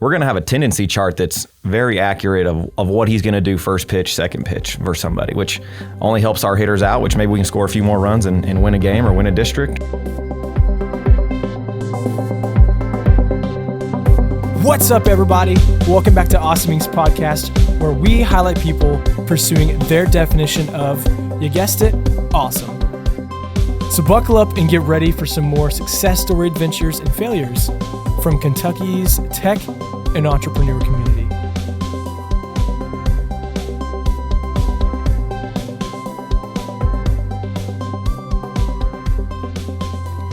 we're going to have a tendency chart that's very accurate of what he's going to do first pitch, second pitch versus somebody, which only helps our hitters out, which maybe we can score a few more runs and win a game or win a district. What's up, everybody? Welcome back to Awesome Inc.'s podcast, where we highlight people pursuing their definition of, you guessed it, awesome. So buckle up and get ready for some more success story adventures and failures from Kentucky's tech and entrepreneur community.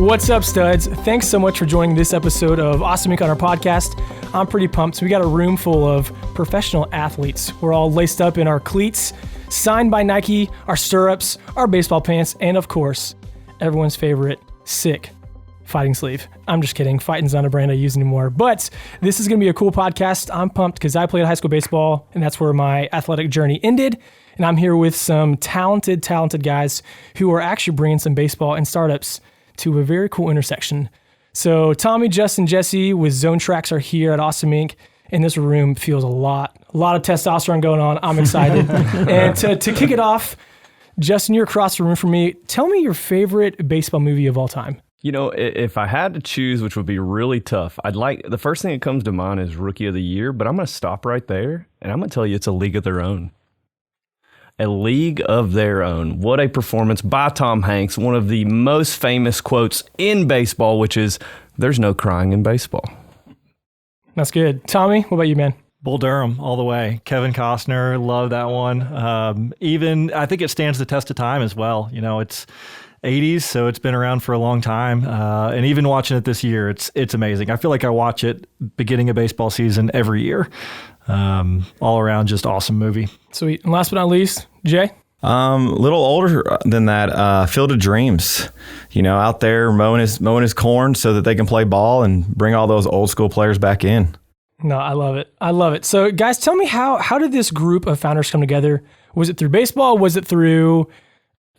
What's up, studs? Thanks so much for joining this episode of Awesome Inc. on our podcast. I'm pretty pumped. So we got a room full of professional athletes. We're all laced up in our cleats, signed by Nike, our stirrups, our baseball pants, and of course, everyone's favorite, sick fighting sleeve. I'm just kidding. Fighting's not a brand I use anymore. But this is going to be a cool podcast. I'm pumped because I played high school baseball, and that's where my athletic journey ended. And I'm here with some talented guys who are actually bringing some baseball and startups to a very cool intersection. So Tommy, Justin, Jesse with Zone Tracks are here at Awesome Inc. And this room feels a lot of testosterone going on. I'm excited. And to kick it off, Justin, you're across the room from me. Tell me your favorite baseball movie of all time. You know, if I had to choose, which would be really tough, the first thing that comes to mind is Rookie of the Year, but I'm going to stop right there, and I'm going to tell you it's A League of Their Own. A League of Their Own. What a performance by Tom Hanks. One of the most famous quotes in baseball, which is, "There's no crying in baseball." That's good. Tommy, what about you, man? Bull Durham all the way. Kevin Costner, love that one. Even I think it stands the test of time as well. You know, it's 80s, so it's been around for a long time. And even watching it this year, it's amazing. I feel like I watch it beginning of baseball season every year. All around just awesome movie. Sweet. And last but not least, Jay? A little older than that, Field of Dreams, you know, out there mowing his corn so that they can play ball and bring all those old school players back in. No, I love it. So guys, tell me how did this group of founders come together? Was it through baseball? Was it through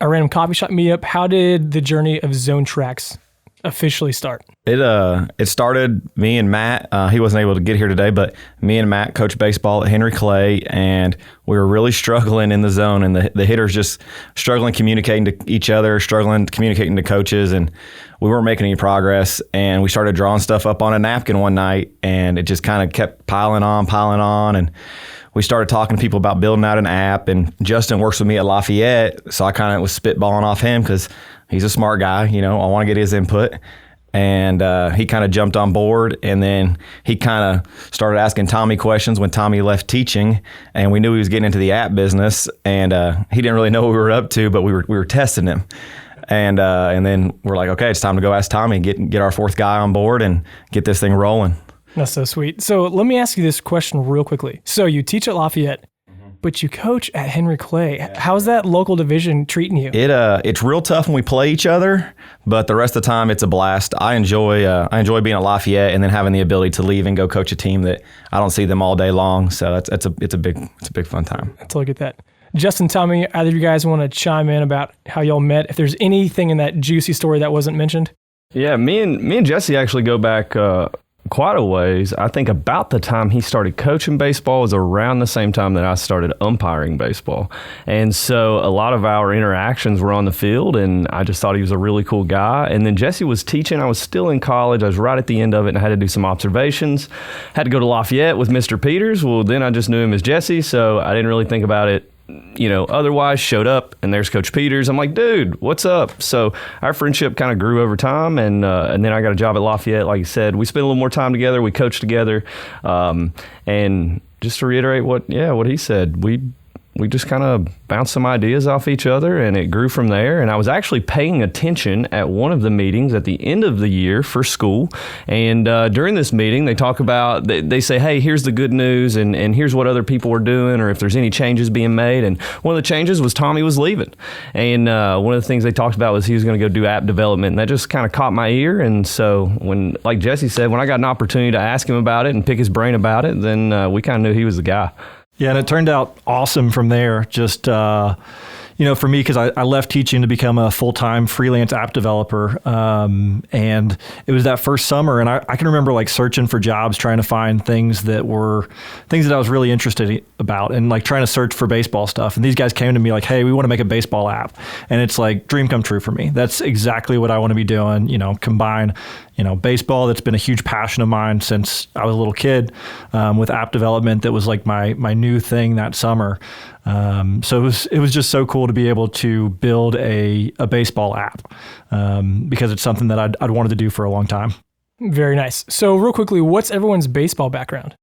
a random coffee shop meetup? How did the journey of Zone Tracks officially start? It started me and Matt. He wasn't able to get here today, but me and Matt coached baseball at Henry Clay, and we were really struggling in the zone, and the hitters just struggling communicating to each other, struggling communicating to coaches, and we weren't making any progress. And we started drawing stuff up on a napkin one night, and it just kind of kept piling on, and we started talking to people about building out an app. And Justin works with me at Lafayette, so I kind of was spitballing off him because he's a smart guy, you know, I want to get his input. And he kind of jumped on board, and then he kind of started asking Tommy questions when Tommy left teaching, and we knew he was getting into the app business, and he didn't really know what we were up to, but we were testing him. And then we're like, okay, it's time to go ask Tommy, get our fourth guy on board and get this thing rolling. That's so sweet. So let me ask you this question real quickly. So you teach at Lafayette, but you coach at Henry Clay. Yeah. How's that local division treating you? It's real tough when we play each other, but the rest of the time it's a blast. I enjoy being at Lafayette and then having the ability to leave and go coach a team that I don't see them all day long. So it's a big fun time. I totally get that. Justin, Tommy, either of you guys want to chime in about how y'all met? If there's anything in that juicy story that wasn't mentioned. Yeah, me and Jesse actually go back quite a ways. I think about the time he started coaching baseball was around the same time that I started umpiring baseball. And so a lot of our interactions were on the field, and I just thought he was a really cool guy. And then Jesse was teaching. I was still in college. I was right at the end of it, and I had to do some observations. Had to go to Lafayette with Mr. Peters. Well, then I just knew him as Jesse, so I didn't really think about it. You know, otherwise, showed up and there's Coach Peters. I'm like, dude, what's up? So our friendship kind of grew over time, and then I got a job at Lafayette. Like you said, we spent a little more time together. We coached together, and just to reiterate what he said, we just kind of bounced some ideas off each other, and it grew from there. And I was actually paying attention at one of the meetings at the end of the year for school. And during this meeting, they talk about, they say, hey, here's the good news, and here's what other people are doing, or if there's any changes being made. And one of the changes was Tommy was leaving. And one of the things they talked about was he was going to go do app development. And that just kind of caught my ear. And so when, like Jesse said, when I got an opportunity to ask him about it and pick his brain about it, then we kind of knew he was the guy. Yeah, and it turned out awesome from there. Just, for me, because I left teaching to become a full-time freelance app developer, and it was that first summer, and I can remember like searching for jobs, trying to find things that I was really interested about, and like trying to search for baseball stuff. And these guys came to me like, hey, we want to make a baseball app. And it's like dream come true for me. That's exactly what I want to be doing, combine baseball, that's been a huge passion of mine since I was a little kid, with app development. That was like my new thing that summer. So it was just so cool to be able to build a baseball app, because it's something that I'd wanted to do for a long time. Very nice. So real quickly, what's everyone's baseball background?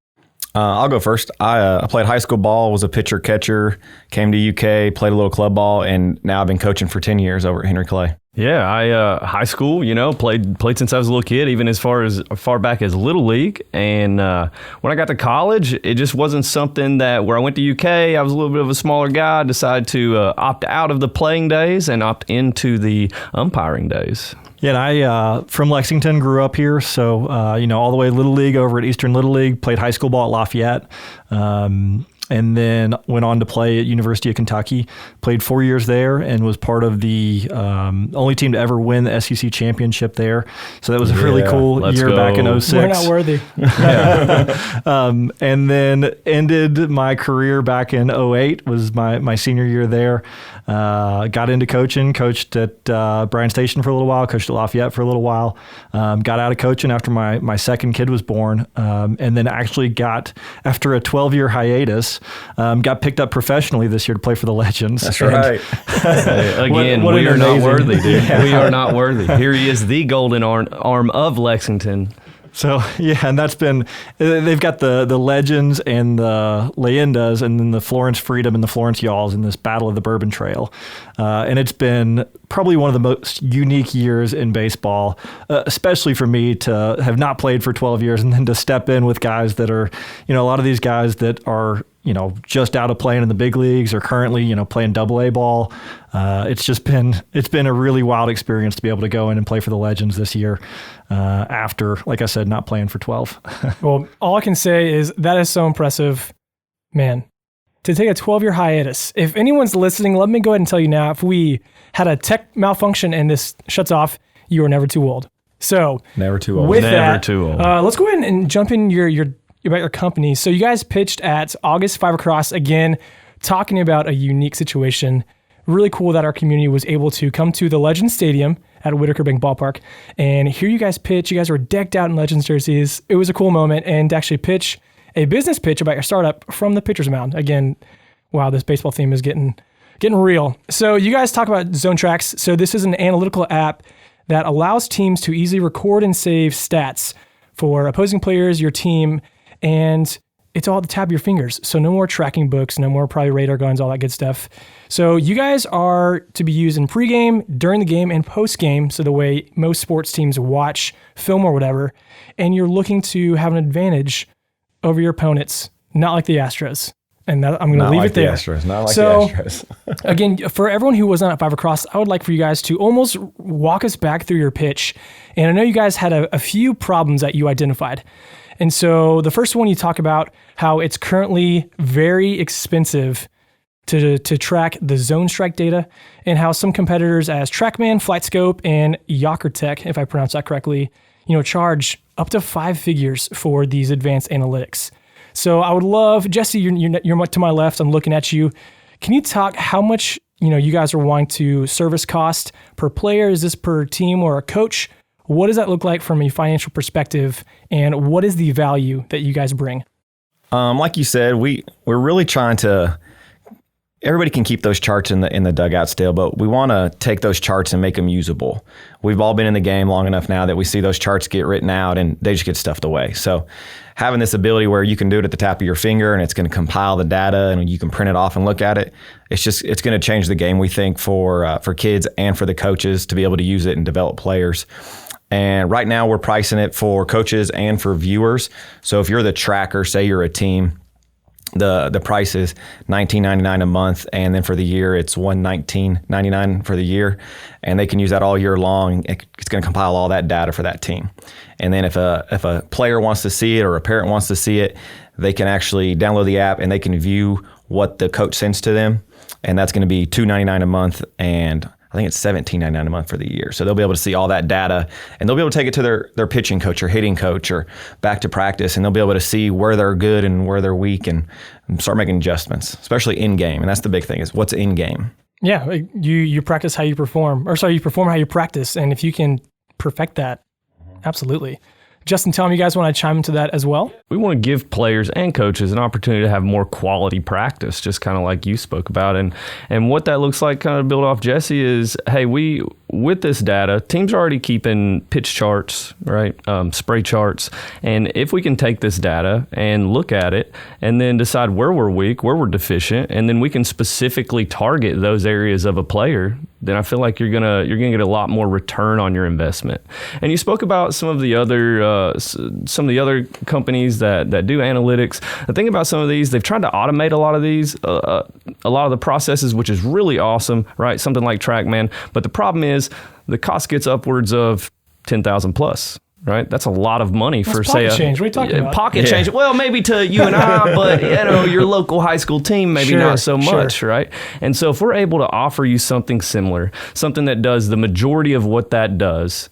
I'll go first. I played high school ball, was a pitcher catcher, came to UK, played a little club ball, and now I've been coaching for 10 years over at Henry Clay. Yeah, I high school, played since I was a little kid, even as far back as Little League. And when I got to college, it just wasn't something where I went to UK, I was a little bit of a smaller guy, decided to opt out of the playing days and opt into the umpiring days. Yeah, and I, from Lexington, grew up here. So, all the way Little League over at Eastern Little League, played high school ball at Lafayette. And then went on to play at University of Kentucky, played 4 years there, and was part of the only team to ever win the SEC championship there. So that was a really cool year back in 06. We're not worthy. And then ended my career back in 08, was my senior year there. Got into coaching, coached at Bryan Station for a little while, coached at Lafayette for a little while. Got out of coaching after my second kid was born, and then actually after a 12-year hiatus, got picked up professionally this year to play for the Legends. That's right. Again, we are not worthy, dude. Yeah. We are not worthy. Here he is, the golden arm of Lexington. So, yeah, and they've got the Legends and the Leyendas, and then the Florence Freedom and the Florence Y'alls in this Battle of the Bourbon Trail. And it's been probably one of the most unique years in baseball, especially for me to have not played for 12 years and then to step in with guys that are, a lot of these guys that are, just out of playing in the big leagues or currently, playing AA ball. It's been a really wild experience to be able to go in and play for the Legends this year, after, like I said, not playing for 12. Well, all I can say is that is so impressive, man. To take a 12-year hiatus. If anyone's listening, let me go ahead and tell you now, if we had a tech malfunction and this shuts off, you are never too old. So never too old. With never that, too old. Let's go ahead and jump in about your company. So you guys pitched at August 5 Across, again, talking about a unique situation. Really cool that our community was able to come to the Legends Stadium at Whitaker Bank Ballpark and hear you guys pitch. You guys were decked out in Legends jerseys. It was a cool moment, and to actually pitch a business pitch about your startup from the pitcher's mound. Again, wow, this baseball theme is getting real. So you guys talk about Zone Tracks. So this is an analytical app that allows teams to easily record and save stats for opposing players, your team, and it's all at the tap of your fingers. So no more tracking books, no more probably radar guns, all that good stuff. So you guys are to be used in pregame, during the game, and postgame, so the way most sports teams watch film or whatever, and you're looking to have an advantage over your opponents, not like the Astros. And that, I'm going to leave it there. Not like the Astros. Again, for everyone who was not at 5 Across, I would like for you guys to almost walk us back through your pitch. And I know you guys had a few problems that you identified. And so the first one, you talk about how it's currently very expensive to track the zone strike data, and how some competitors as TrackMan, FlightScope, and Yokertech, if I pronounce that correctly, charge up to 5 figures for these advanced analytics. So I would love, Jesse, you're to my left, I'm looking at you. Can you talk how much you guys are wanting to service cost per player? Is this per team or a coach? What does that look like from a financial perspective, and what is the value that you guys bring? Like you said, we're really trying to. Everybody can keep those charts in the dugout still, but we want to take those charts and make them usable. We've all been in the game long enough now that we see those charts get written out and they just get stuffed away. So having this ability where you can do it at the tap of your finger and it's going to compile the data and you can print it off and look at it, it's going to change the game, we think, for kids and for the coaches to be able to use it and develop players. And right now we're pricing it for coaches and for viewers. So if you're the tracker, say you're a team, the price is $19.99 a month, and then for the year it's $119.99 for the year, and they can use that all year long. It's going to compile all that data for that team, and then if a player wants to see it or a parent wants to see it, they can actually download the app and they can view what the coach sends to them, and that's going to be $2.99 a month, and I think it's $17.99 a month for the year. So they'll be able to see all that data, and they'll be able to take it to their pitching coach or hitting coach or back to practice, and they'll be able to see where they're good and where they're weak and start making adjustments, especially in game. And that's the big thing, is what's in game. Yeah, you practice how you perform, you perform how you practice, and if you can perfect that, absolutely. Justin, Tom, you guys want to chime into that as well? We want to give players and coaches an opportunity to have more quality practice, just kind of like you spoke about. And what that looks like, kind of build off Jesse, is, hey, with this data, teams are already keeping pitch charts, right? Spray charts. And if we can take this data and look at it and then decide where we're weak, where we're deficient, and then we can specifically target those areas of a player, then I feel like you're gonna get a lot more return on your investment. And you spoke about some of the other companies that do analytics. The thing about some of these, they've tried to automate a lot of these, a lot of the processes, which is really awesome, right? Something like TrackMan. But the problem is the cost gets upwards of $10,000 plus. Right, that's a lot of money for pocket change. What are you talking about? Pocket change. Well, maybe to you and I, but your local high school team, maybe not so much, right? And so if we're able to offer you something similar, something that does the majority of what that does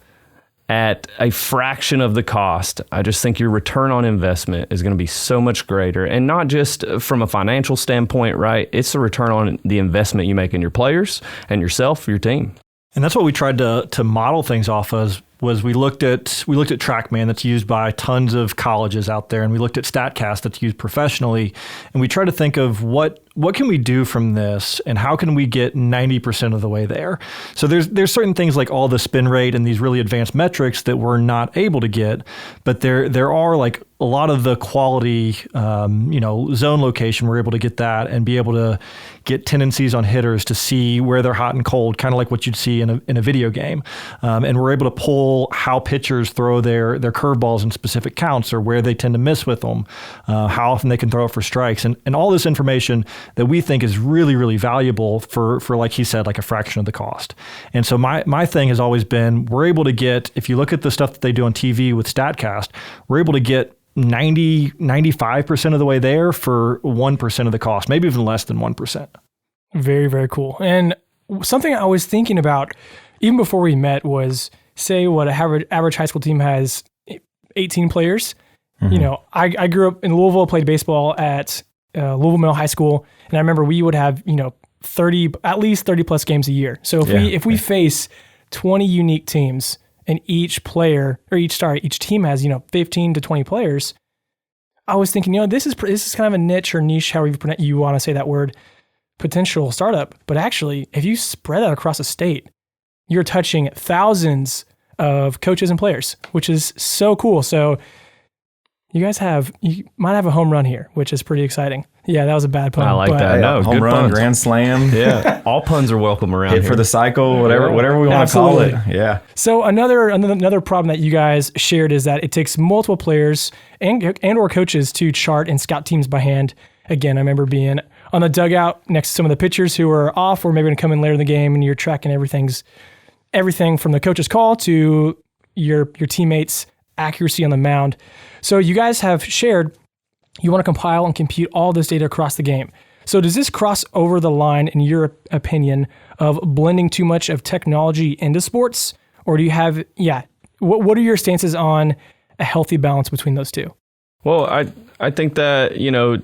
at a fraction of the cost, I just think your return on investment is going to be so much greater. And not just from a financial standpoint, right? It's the return on the investment you make in your players and yourself, your team. And that's what we tried to model things off of. Was we looked at TrackMan, that's used by tons of colleges out there, and we looked at StatCast, that's used professionally, and we tried to think of what can we do from this, and how can we get 90% of the way there. So there's certain things like all the spin rate and these really advanced metrics that we're not able to get, but there are like a lot of the quality, zone location. We're able to get that and be able to get tendencies on hitters to see where they're hot and cold, kind of like what you'd see in a video game. And we're able to pull how pitchers throw their curveballs in specific counts, or where they tend to miss with them, how often they can throw it for strikes, and all this information that we think is really, really valuable for like he said, like a fraction of the cost. And so my thing has always been, we're able to get, if you look at the stuff that they do on TV with StatCast, we're able to get 95% of the way there for 1% of the cost, maybe even less than 1%. Very, very cool. And something I was thinking about even before we met was, say what an average high school team has 18 players. Mm-hmm. I grew up in Louisville, played baseball at Louisville Middle High School, and I remember we would have, at least 30 plus games a year. So if we face 20 unique teams, and each team has 15 to 20 players, I was thinking, this is kind of a niche or niche, however you want to say that word, potential startup. But actually, if you spread that across a state, you're touching thousands of coaches and players, which is so cool. So you might have a home run here, which is pretty exciting. Yeah, that was a bad pun. I like that. No, home run, puns. grand slam. Yeah, all puns are welcome around Hit here. for the cycle, whatever we want to call it. Yeah. So another problem that you guys shared is that it takes multiple players and or coaches to chart and scout teams by hand. Again, I remember being on the dugout next to some of the pitchers who are off or maybe going to come in later in the game, and you're tracking everything from the coach's call to your teammates' accuracy on the mound. So you guys have shared you want to compile and compute all this data across the game. So does this cross over the line, in your opinion, of blending too much of technology into sports? Or do you have, what are your stances on a healthy balance between those two? Well, I think that,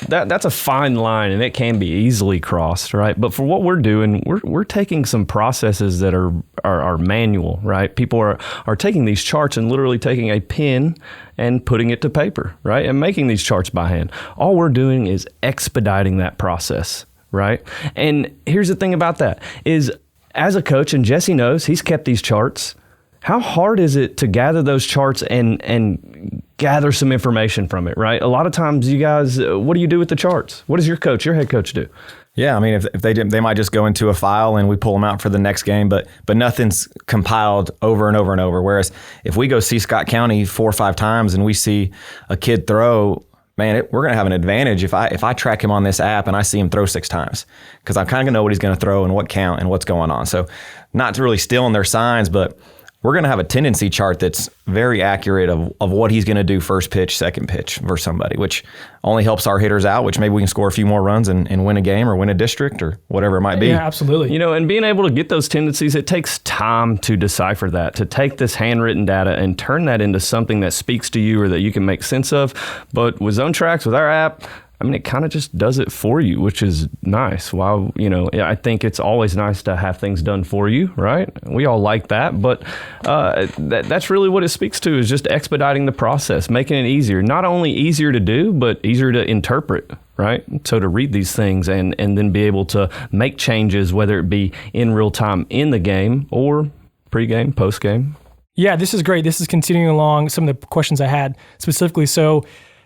that's a fine line, and it can be easily crossed, right? But for what we're doing, we're taking some processes that are manual, right? People are taking these charts and literally taking a pen and putting it to paper, right? And making these charts by hand. All we're doing is expediting that process, right? And here's the thing about that is, as a coach, and Jesse knows, he's kept these charts. How hard is it to gather those charts and gather some information from it, right? A lot of times, you guys, what do you do with the charts? What does your head coach do? Yeah, I mean, if they might just go into a file and we pull them out for the next game, but nothing's compiled over and over and over. Whereas if we go see Scott County 4 or 5 times and we see a kid throw man, we're going to have an advantage if I track him on this app and I see him throw 6 times, because I'm kind of going to know what he's going to throw and what count and what's going on. So not to really steal in their signs, but we're going to have a tendency chart that's very accurate of what he's going to do first pitch, second pitch versus somebody, which only helps our hitters out, which maybe we can score a few more runs and win a game or win a district or whatever it might be. Yeah, absolutely. You know, and being able to get those tendencies, it takes time to decipher that, to take this handwritten data and turn that into something that speaks to you or that you can make sense of. But with Zone Tracks, with our app, I mean, it kind of just does it for you, which is nice. While, you know, I think it's always nice to have things done for you, right? We all like that, but that's really what it speaks to, is just expediting the process, making it easier. Not only easier to do, but easier to interpret, right? So to read these things and then be able to make changes, whether it be in real time in the game or pre-game, post-game. Yeah, this is great. This is continuing along some of the questions I had specifically. So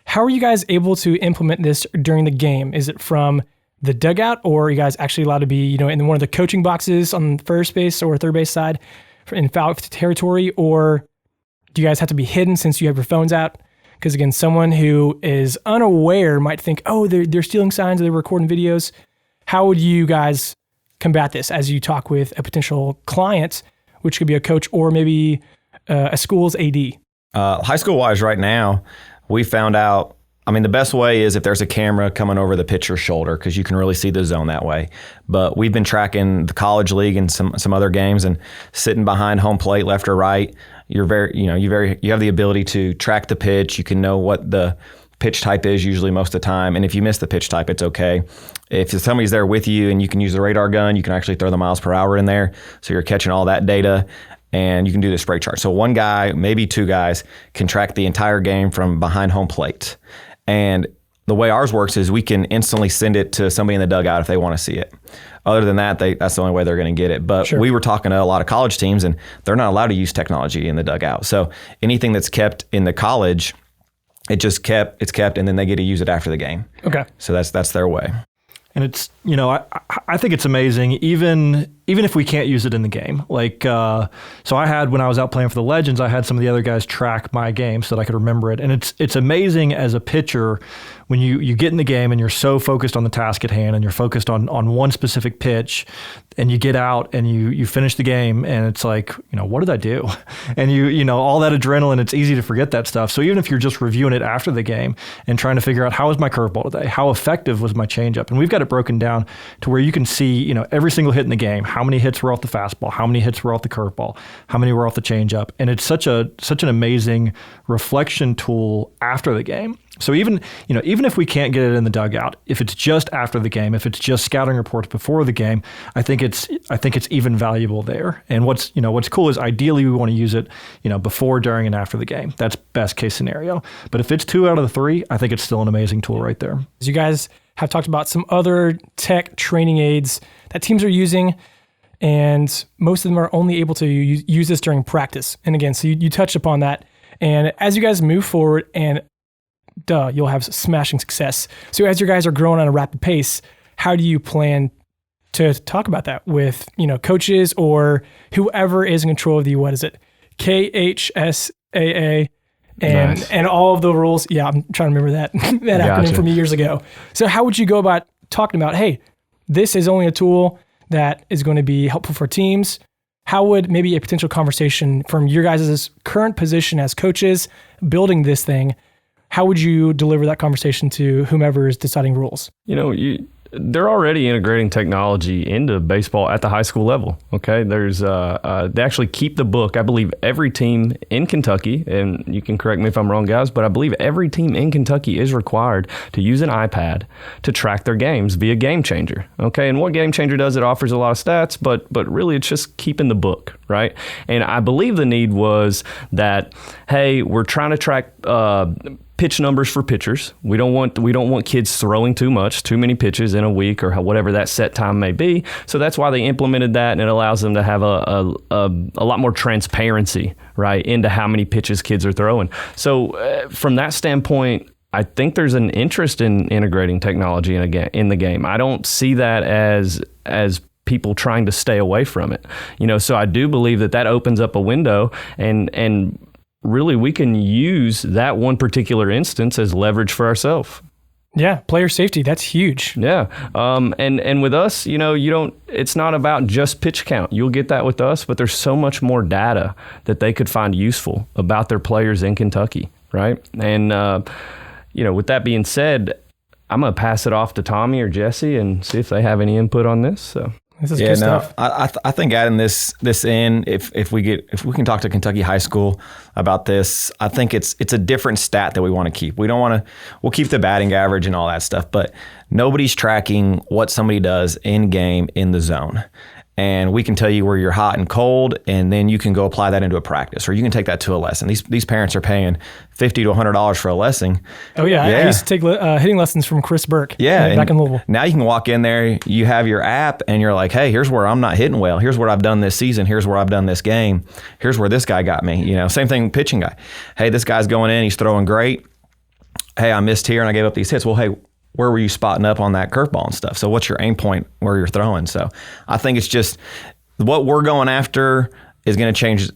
how are you guys able to implement this during the game? Is it from the dugout, or are you guys actually allowed to be, you know, in one of the coaching boxes on first base or third base side in foul territory, or do you guys have to be hidden since you have your phones out? Because again, someone who is unaware might think, oh, they're stealing signs, they're recording videos. How would you guys combat this as you talk with a potential client, which could be a coach or maybe a school's AD? High school wise right now, we found out, I mean, the best way is if there's a camera coming over the pitcher's shoulder, because you can really see the zone that way. But we've been tracking the college league and some other games, and sitting behind home plate, left or right, you have the ability to track the pitch. You can know what the pitch type is usually most of the time. And if you miss the pitch type, it's okay. If somebody's there with you and you can use the radar gun, you can actually throw the miles per hour in there. So you're catching all that data. And you can do the spray chart. So one guy, maybe 2 guys, can track the entire game from behind home plate. And the way ours works is we can instantly send it to somebody in the dugout if they want to see it. Other than that, that's the only way they're going to get it. But Sure. We were talking to a lot of college teams, and they're not allowed to use technology in the dugout. So anything that's kept in the college, it's kept, and then they get to use it after the game. Okay. So that's their way. And it's, you know, I think it's amazing, even if we can't use it in the game. Like, so I had, when I was out playing for the Legends, I had some of the other guys track my game so that I could remember it. And it's amazing as a pitcher when you get in the game and you're so focused on the task at hand and you're focused on one specific pitch, and you get out and you finish the game and it's like, you know, what did I do? And you know, all that adrenaline, it's easy to forget that stuff. So even if you're just reviewing it after the game and trying to figure out, how was my curveball today? How effective was my changeup? And we've got it broken down to where you can see, you know, every single hit in the game, how many hits were off the fastball, how many hits were off the curveball, how many were off the changeup. And it's such an amazing reflection tool after the game. So even if we can't get it in the dugout, if it's just after the game, if it's just scouting reports before the game, I think it's even valuable there. And what's cool is ideally we want to use it, you know, before, during, and after the game. That's best case scenario. But if it's 2 out of the 3, I think it's still an amazing tool right there. You guys have talked about some other tech training aids that teams are using, and most of them are only able to use this during practice. And again, so you touched upon that. And as you guys move forward, and you'll have smashing success. So as your guys are growing on a rapid pace, how do you plan to talk about that with, you know, coaches or whoever is in control of the, what is it, KHSAA and all of the rules? Yeah, I'm trying to remember that acronym from years ago. So how would you go about talking about, hey, this is only a tool that is going to be helpful for teams? How would maybe a potential conversation from your guys' current position as coaches building this thing, how would you deliver that conversation to whomever is deciding rules? You know, they're already integrating technology into baseball at the high school level. Okay, there's they actually keep the book. I believe every team in Kentucky, and you can correct me if I'm wrong, guys, but I believe every team in Kentucky is required to use an iPad to track their games via Game Changer. Okay, and what Game Changer does, it offers a lot of stats, but really it's just keeping the book, right? And I believe the need was that, hey, we're trying to track pitch numbers for pitchers. We don't want kids throwing too many pitches in a week or whatever that set time may be. So that's why they implemented that, and it allows them to have a lot more transparency, right, into how many pitches kids are throwing. So from that standpoint, I think there's an interest in integrating technology in the game. I don't see that as people trying to stay away from it. You know, so I do believe that opens up a window and really we can use that one particular instance as leverage for ourselves. Yeah, player safety, that's huge. Yeah. And with us, it's not about just pitch count. You'll get that with us, but there's so much more data that they could find useful about their players in Kentucky, right? And, with that being said, I'm going to pass it off to Tommy or Jesse and see if they have any input on this. So. This is good stuff. I think adding this in, if we can talk to Kentucky high school about this, I think it's a different stat that we want to keep. We'll keep the batting average and all that stuff, but nobody's tracking what somebody does in game in the zone. And we can tell you where you're hot and cold, and then you can go apply that into a practice, or you can take that to a lesson. These parents are paying $50 to $100 for a lesson. Oh yeah, I used to take hitting lessons from Chris Burke. Yeah, back in Louisville. Now you can walk in there, you have your app, and you're like, hey, here's where I'm not hitting well. Here's what I've done this season. Here's where I've done this game. Here's where this guy got me. Same thing, pitching guy. Hey, this guy's going in. He's throwing great. Hey, I missed here and I gave up these hits. Well, hey, where were you spotting up on that curveball and stuff? So what's your aim point where you're throwing? So I think it's just what we're going after is going to change,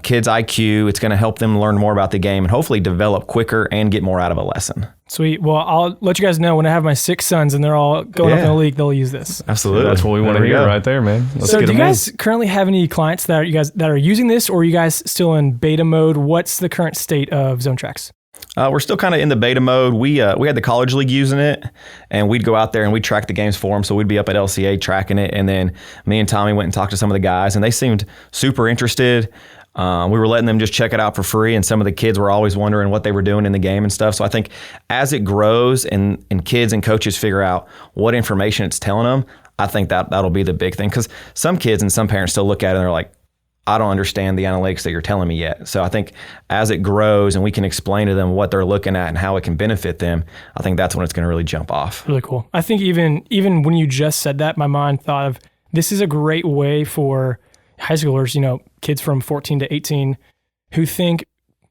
kids' IQ. It's going to help them learn more about the game and hopefully develop quicker and get more out of a lesson. Sweet. Well, I'll let you guys know when I have my 6 sons and they're all going up in the league, they'll use this. Absolutely. That's what we want to hear right there, man. So do you guys currently have any clients that are using this, or are you guys still in beta mode? What's the current state of Zone Tracks? We're still kind of in the beta mode. We had the college league using it, and we'd go out there and we'd track the games for them. So we'd be up at LCA tracking it, and then me and Tommy went and talked to some of the guys, and they seemed super interested. We were letting them just check it out for free, and some of the kids were always wondering what they were doing in the game and stuff. So I think as it grows and kids and coaches figure out what information it's telling them, I think that'll be the big thing. Because some kids and some parents still look at it and they're like, I don't understand the analytics that you're telling me yet. So I think as it grows and we can explain to them what they're looking at and how it can benefit them, I think that's when it's going to really jump off. Really cool. I think even when you just said that, my mind thought of this is a great way for high schoolers, kids from 14 to 18 who think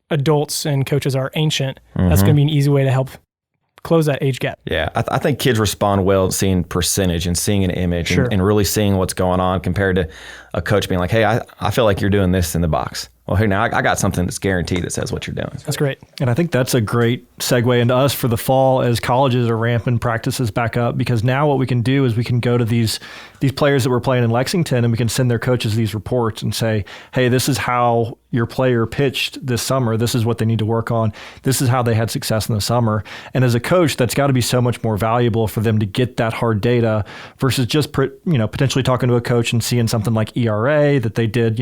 adults and coaches are ancient. Mm-hmm. That's going to be an easy way to help close that age gap. Yeah, I think kids respond well to seeing percentage and seeing an image and really seeing what's going on compared to a coach being like, hey, I feel like you're doing this in the box. Well, here, now I got something that's guaranteed that says what you're doing. That's great. And I think that's a great segue into us for the fall as colleges are ramping practices back up, because now what we can do is we can go to these players that we're playing in Lexington and we can send their coaches these reports and say, hey, this is how your player pitched this summer. This is what they need to work on. This is how they had success in the summer. And as a coach, that's got to be so much more valuable for them to get that hard data versus just potentially talking to a coach and seeing something like ERA that they did,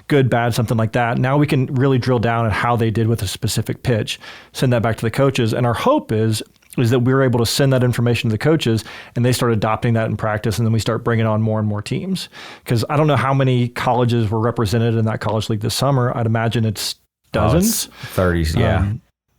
good, bad, something like that. Now we can really drill down on how they did with a specific pitch, send that back to the coaches. And our hope is that we're able to send that information to the coaches and they start adopting that in practice, and then we start bringing on more and more teams. Because I don't know how many colleges were represented in that college league this summer. I'd imagine it's dozens. 30s, yeah.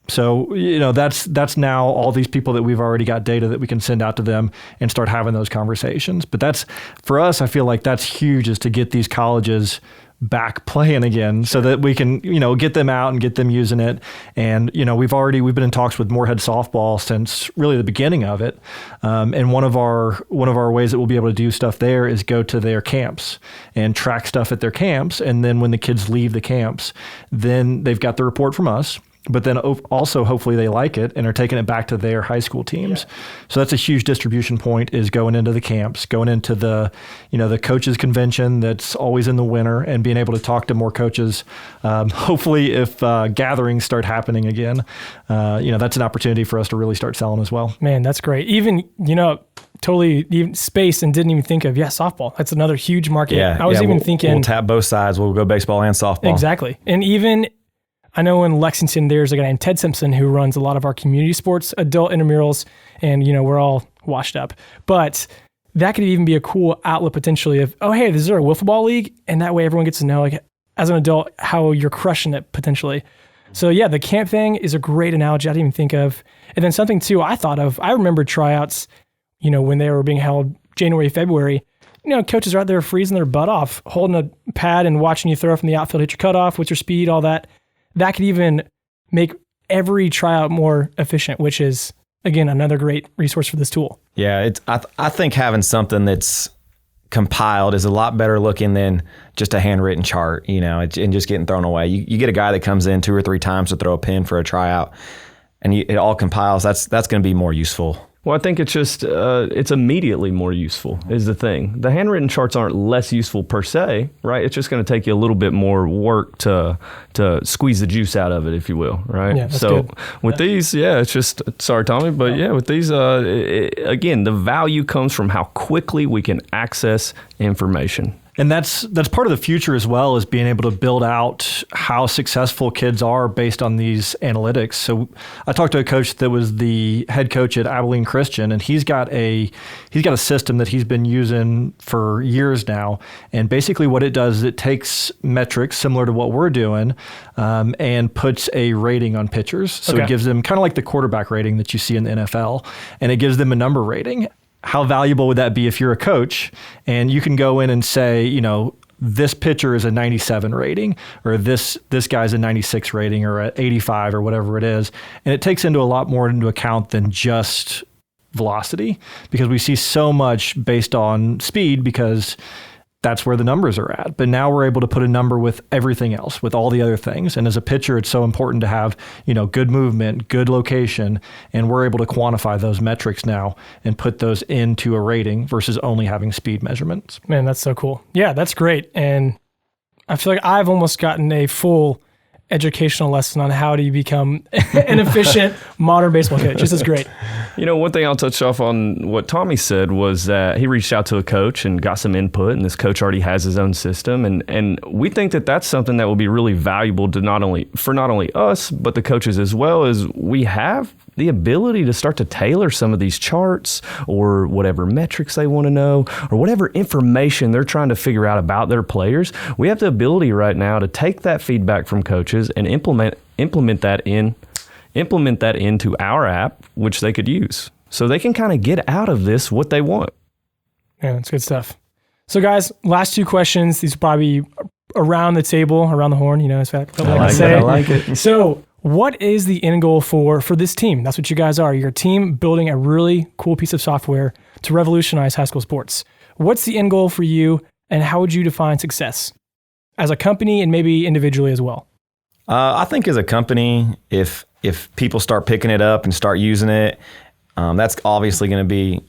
So, that's now all these people that we've already got data that we can send out to them and start having those conversations. But that's, for us, I feel like that's huge, is to get these colleges back playing again so that we can, get them out and get them using it. And, we've been in talks with Moorhead softball since really the beginning of it. And one of our ways that we'll be able to do stuff there is go to their camps and track stuff at their camps. And then when the kids leave the camps, then they've got the report from us. But then also hopefully they like it and are taking it back to their high school teams. Yeah. So that's a huge distribution point, is going into the camps, going into the, the coaches convention that's always in the winter, and being able to talk to more coaches. Hopefully if gatherings start happening again, that's an opportunity for us to really start selling as well. Man, that's great. Even, totally even spaced and didn't even think of, softball. That's another huge market. Yeah, I was thinking. We'll tap both sides. We'll go baseball and softball. Exactly. And even, I know in Lexington, there's a guy named Ted Simpson who runs a lot of our community sports, adult intramurals, and, we're all washed up. But that could even be a cool outlet potentially of, oh, hey, is there a wiffle ball league? And that way everyone gets to know, like, as an adult, how you're crushing it potentially. So yeah, the camp thing is a great analogy I didn't even think of. And then something too I thought of, I remember tryouts, when they were being held January, February, coaches are out there freezing their butt off, holding a pad and watching you throw from the outfield, hit your cutoff, what's your speed, all that. That could even make every tryout more efficient, which is, again, another great resource for this tool. Yeah, I think having something that's compiled is a lot better looking than just a handwritten chart, and just getting thrown away. You get a guy that comes in 2 or 3 times to throw a pin for a tryout, and it all compiles. That's going to be more useful. Well, I think it's just it's immediately more useful is the thing. The handwritten charts aren't less useful per se, right? It's just going to take you a little bit more work to squeeze the juice out of it, if you will, right? Yeah, that's so good. with these, it's just, sorry, Tommy, but with these, again, the value comes from how quickly we can access information. And that's part of the future as well, is being able to build out how successful kids are based on these analytics. So I talked to a coach that was the head coach at Abilene Christian, and he's got a system that he's been using for years now. And basically what it does is it takes metrics similar to what we're doing and puts a rating on pitchers. So It gives them kind of like the quarterback rating that you see in the NFL, and it gives them a number rating. How valuable would that be if you're a coach and you can go in and say, this pitcher is a 97 rating, or this guy's a 96 rating, or at 85, or whatever it is. And it takes a lot more into account than just velocity, because we see so much based on speed, because that's where the numbers are at. But now we're able to put a number with everything else, with all the other things. And as a pitcher, it's so important to have, good movement, good location, and we're able to quantify those metrics now and put those into a rating versus only having speed measurements. Man, that's so cool. Yeah, that's great. And I feel like I've almost gotten a full educational lesson on how do you become an efficient modern baseball coach. This is great. One thing I'll touch off on what Tommy said was that he reached out to a coach and got some input, and this coach already has his own system. And we think that that's something that will be really valuable to not only us, but the coaches as well, as we have the ability to start to tailor some of these charts or whatever metrics they want to know or whatever information they're trying to figure out about their players. We have the ability right now to take that feedback from coaches and implement that into our app, which they could use. So they can kind of get out of this what they want. Yeah, that's good stuff. So guys, last 2 questions. These will probably be around the table, around the horn, as I like it. So what is the end goal for this team? That's what you guys are. You're a team building a really cool piece of software to revolutionize high school sports. What's the end goal for you, and how would you define success as a company and maybe individually as well? I think as a company, if people start picking it up and start using it, that's obviously going to be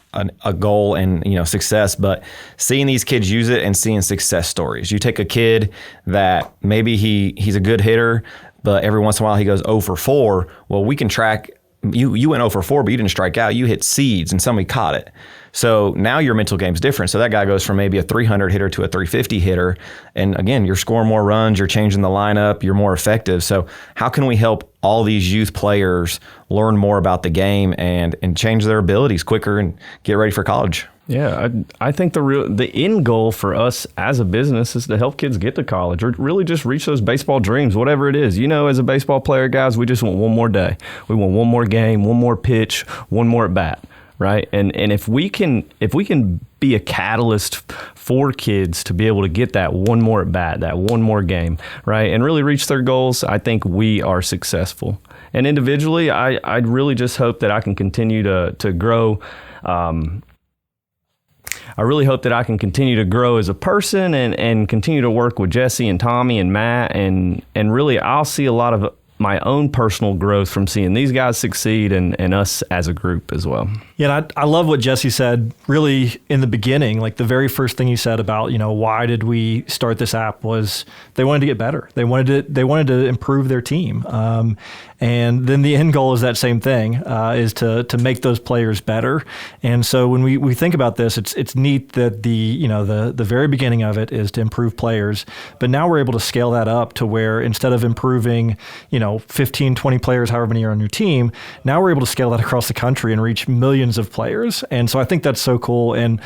a goal and success. But seeing these kids use it and seeing success stories. You take a kid that maybe he's a good hitter, but every once in a while he goes 0 for 4. Well, we can track. You went 0 for 4, but you didn't strike out. You hit seeds and somebody caught it. So now your mental game's different. So that guy goes from maybe a 300 hitter to a 350 hitter. And again, you're scoring more runs, you're changing the lineup, you're more effective. So how can we help all these youth players learn more about the game and change their abilities quicker and get ready for college? Yeah, I think the end goal for us as a business is to help kids get to college or really just reach those baseball dreams, whatever it is. As a baseball player, guys, we just want one more day. We want one more game, one more pitch, one more at bat, right? And if we can be a catalyst for kids to be able to get that one more at bat, that one more game, right, and really reach their goals, I think we are successful. And individually, I really just hope that I can continue to grow. I really hope that I can continue to grow as a person and continue to work with Jesse and Tommy and Matt. And really, I'll see a lot of my own personal growth from seeing these guys succeed and us as a group as well. Yeah, and I love what Jesse said really in the beginning. Like the very first thing he said about, why did we start this app was they wanted to get better. They wanted to improve their team. And then the end goal is that same thing, is to make those players better. And so when we think about this, it's neat that the very beginning of it is to improve players. But now we're able to scale that up to where instead of improving, 15, 20 players, however many are on your team, now we're able to scale that across the country and reach millions of players. And so I think that's so cool. And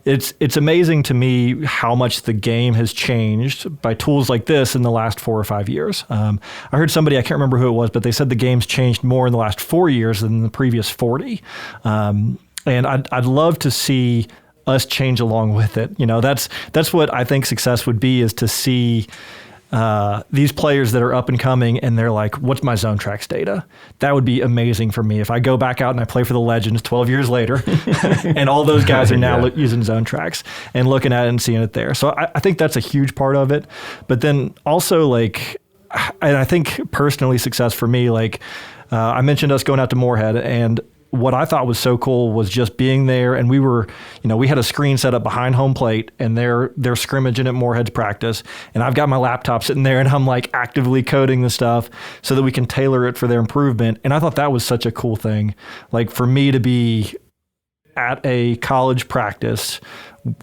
it's amazing to me how much the game has changed by tools like this in the last 4 or 5 years. I heard somebody, I can't remember who it was, but they said the game's changed more in the last 4 years than the previous 40. And I'd love to see us change along with it. That's what I think success would be, is to see these players that are up and coming and they're like, what's my zone tracks data? That would be amazing for me if I go back out and I play for the Legends 12 years later and all those guys are now using zone tracks and looking at it and seeing it there. So I think that's a huge part of it. But then also like, and I think personally success for me, like I mentioned us going out to Moorhead, and what I thought was so cool was just being there, and we were, we had a screen set up behind home plate, and they're scrimmaging at Moorhead's practice, and I've got my laptop sitting there, and I'm like actively coding the stuff so that we can tailor it for their improvement. And I thought that was such a cool thing, like for me to be at a college practice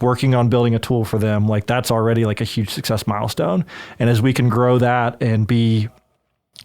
working on building a tool for them, like that's already like a huge success milestone. And as we can grow that and be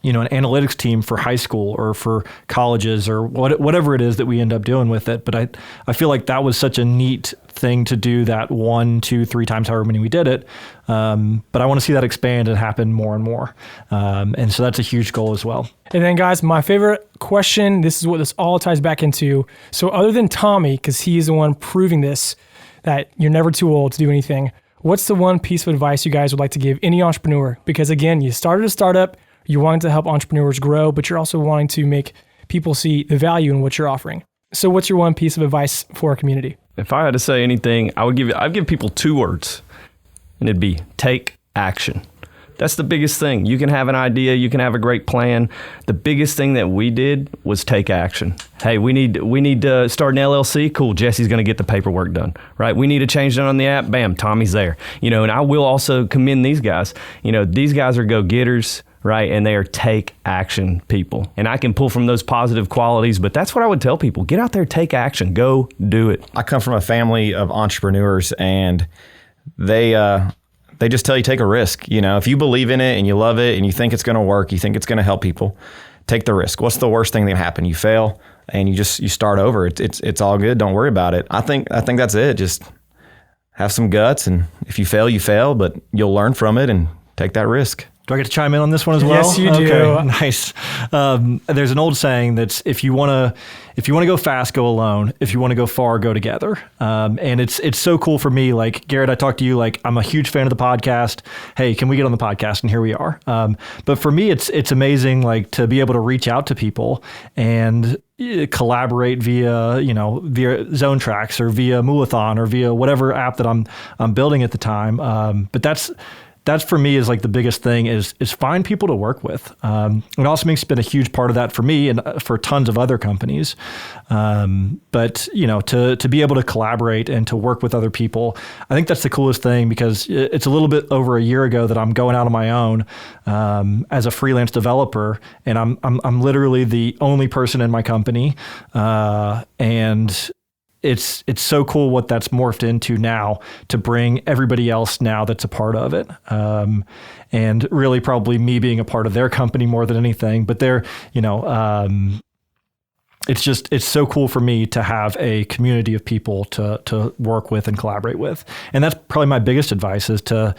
an analytics team for high school or for colleges or whatever it is that we end up doing with it. But I feel like that was such a neat thing to do that 1, 2, 3 times, however many we did it. But I want to see that expand and happen more and more. And so that's a huge goal as well. And then guys, my favorite question, this is what this all ties back into. So other than Tommy, because he's the one proving this, that you're never too old to do anything, what's the one piece of advice you guys would like to give any entrepreneur? Because again, you started a startup, you're wanting to help entrepreneurs grow, but you're also wanting to make people see the value in what you're offering. So what's your one piece of advice for our community? If I had to say anything, I'd give people 2 words, and it'd be take action. That's the biggest thing. You can have an idea, you can have a great plan. The biggest thing that we did was take action. Hey, we need to start an LLC. Cool, Jesse's going to get the paperwork done, right? We need to change that on the app. Bam, Tommy's there. And I will also commend these guys. These guys are go-getters, right? And they are take action people. And I can pull from those positive qualities, but that's what I would tell people. Get out there, take action, go do it. I come from a family of entrepreneurs, and they just tell you take a risk. If you believe in it and you love it and you think it's going to work, you think it's going to help people, take the risk. What's the worst thing that can happen? You fail and you start over. It's all good. Don't worry about it. I think that's it. Just have some guts, and if you fail, you fail, but you'll learn from it and take that risk. Do I get to chime in on this one as well? Yes, you do. Okay, nice. There's an old saying that's if you want to go fast, go alone. If you want to go far, go together. And it's so cool for me. Like Garrett, I talked to you. Like I'm a huge fan of the podcast. Hey, can we get on the podcast? And here we are. But for me, it's amazing. Like to be able to reach out to people and collaborate via Zone Tracks or via Moolathon or via whatever app that I'm building at the time. But that's for me is like the biggest thing is find people to work with. It also makes been a huge part of that for me and for tons of other companies. But to be able to collaborate and to work with other people, I think that's the coolest thing, because it's a little bit over a year ago that I'm going out on my own as a freelance developer, and I'm literally the only person in my company, and it's so cool what that's morphed into now to bring everybody else now that's a part of it. And really probably me being a part of their company more than anything, but it's so cool for me to have a community of people to work with and collaborate with. And that's probably my biggest advice is to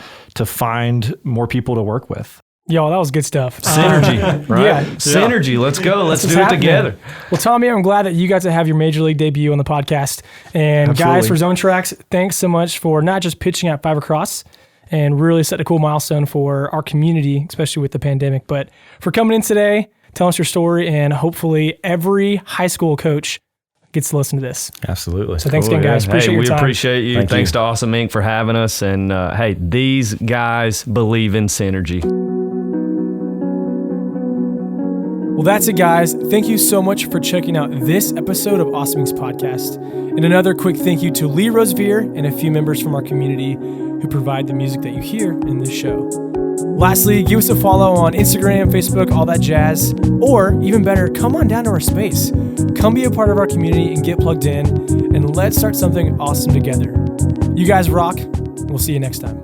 find more people to work with. Yo, that was good stuff. Synergy, right? Yeah. Synergy. Let's go. Let's do it happening together. Well, Tommy, I'm glad that you got to have your major league debut on the podcast. And Absolutely. guys, for Zone Tracks, thanks so much for not just pitching at 5 Across and really set a cool milestone for our community, especially with the pandemic, but for coming in today, telling us your story, and hopefully every high school coach gets to listen to this. Absolutely. So thanks again, guys. Appreciate your time. We appreciate you. Thanks to Awesome Inc. for having us. And hey, these guys believe in synergy. Well, that's it, guys. Thank you so much for checking out this episode of Awesome Inc.'s podcast. And another quick thank you to Lee Rosevier and a few members from our community who provide the music that you hear in this show. Lastly, give us a follow on Instagram, Facebook, all that jazz. Or even better, come on down to our space. Come be a part of our community and get plugged in, and let's start something awesome together. You guys rock. We'll see you next time.